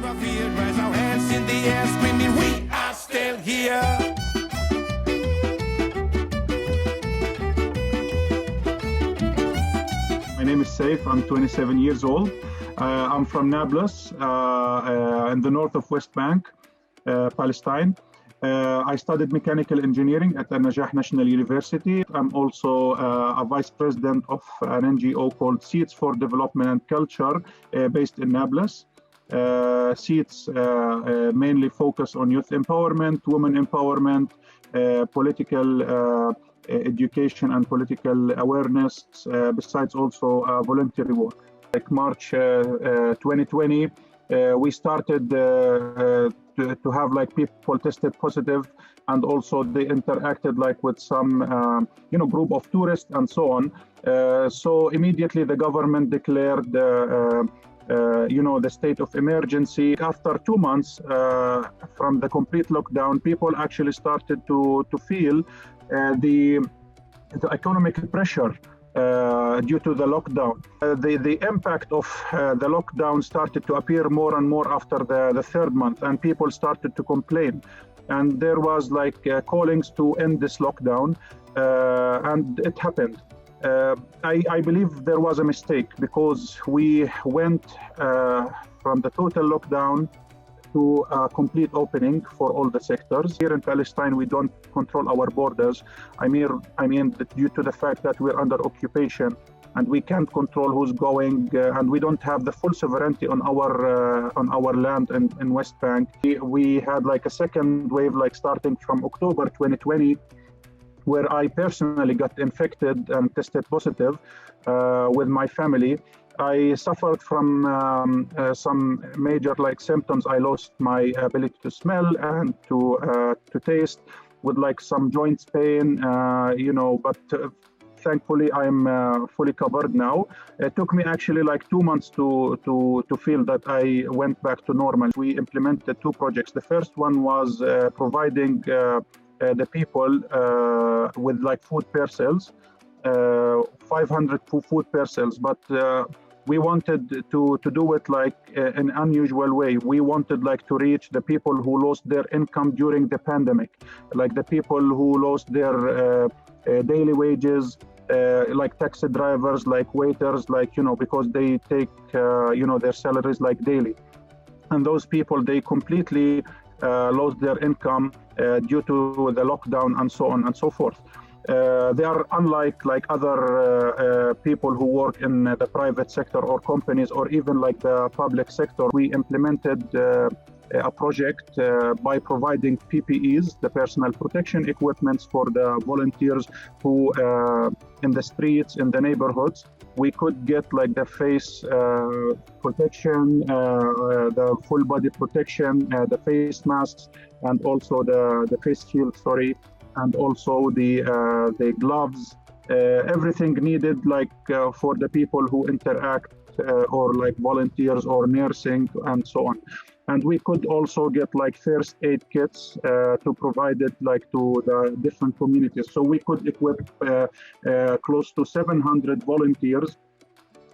of fear, raise our hands in the air, screaming, we are still here. My name is Saif. I'm 27 years old. I'm from Nablus, in the north of West Bank, Palestine. I studied mechanical engineering at An-Najah National University. I'm also a vice president of an NGO called Seeds for Development and Culture, based in Nablus. Seeds mainly focus on youth empowerment, women empowerment, political education and political awareness, besides also voluntary work. Like March 2020, we started to have like people tested positive, and also they interacted like with some group of tourists and so on. So immediately the government declared the state of emergency. After 2 months from the complete lockdown, people actually started to feel the economic pressure due to the lockdown. The impact of the lockdown started to appear more and more after the third month, and people started to complain. And there was like callings to end this lockdown, and it happened. I believe there was a mistake, because we went from the total lockdown to a complete opening for all the sectors. Here in Palestine, we don't control our borders. I mean that due to the fact that we're under occupation and we can't control who's going, and we don't have the full sovereignty on our land in West Bank. We had like a second wave, like starting from October 2020, where I personally got infected and tested positive with my family. I suffered from some major like symptoms. I lost my ability to smell and to taste, with like some joint pain, but thankfully I'm fully covered now. It took me actually like 2 months to feel that I went back to normal. We implemented 2 projects. The first one was providing the people with like food parcels, 500 food parcels, but we wanted to do it like in an unusual way. We wanted like to reach the people who lost their income during the pandemic, like the people who lost their daily wages, like taxi drivers, like waiters, like, because they take, their salaries like daily. And those people, they completely lost their income due to the lockdown and so on and so forth. They are unlike like other people who work in the private sector or companies or even like the public sector. We implemented a project by providing PPEs, the personal protection equipments, for the volunteers who in the streets, in the neighborhoods. We could get like the face protection, the full body protection, the face masks, and also the face shield, and also the gloves, everything needed like for the people who interact or like volunteers or nursing and so on. And we could also get like first aid kits to provide it like to the different communities. So we could equip close to 700 volunteers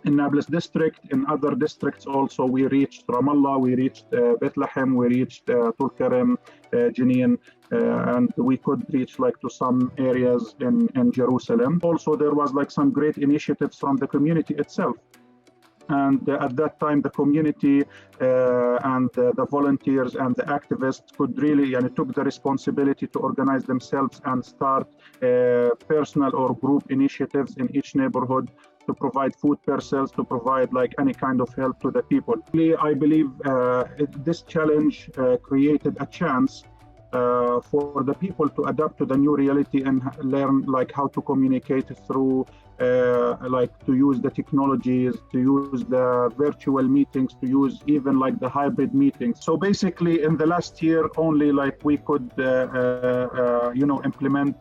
in Nablus district. In other districts also, we reached Ramallah, we reached Bethlehem, we reached Tulkarem, Jenin, and we could reach like to some areas in Jerusalem. Also, there was like some great initiatives from the community itself. And at that time, the community and the volunteers and the activists could really, took the responsibility to organize themselves and start personal or group initiatives in each neighborhood to provide food parcels, to provide like any kind of help to the people. I believe this challenge created a chance for the people to adapt to the new reality and learn like how to communicate through like to use the technologies, to use the virtual meetings, to use even like the hybrid meetings. So basically in the last year only, like we could implement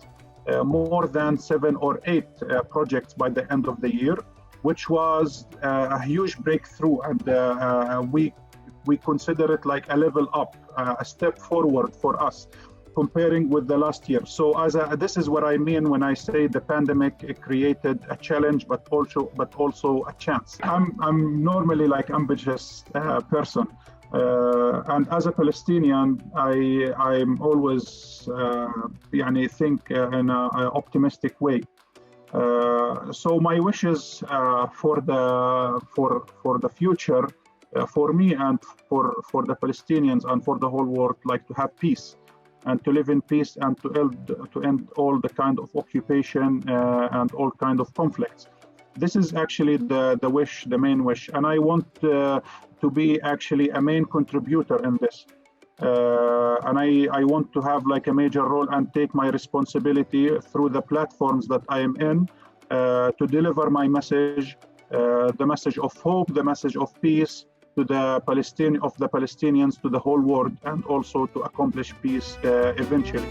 more than 7 or 8 projects by the end of the year, which was a huge breakthrough, and we consider it like a level up, a step forward for us comparing with the last year. So this is what I mean when I say the pandemic created a challenge, but also a chance. I'm normally like ambitious person. And as a Palestinian, I'm always think in an optimistic way. So my wishes for the future, for me and for the Palestinians and for the whole world, like to have peace and to live in peace and to end all the kind of occupation and all kind of conflicts. This is actually the wish, the main wish, and I want to be actually a main contributor in this. And I want to have like a major role and take my responsibility through the platforms that I am in to deliver my message, the message of hope, the message of peace to the Palestinians, to the whole world, and also to accomplish peace eventually.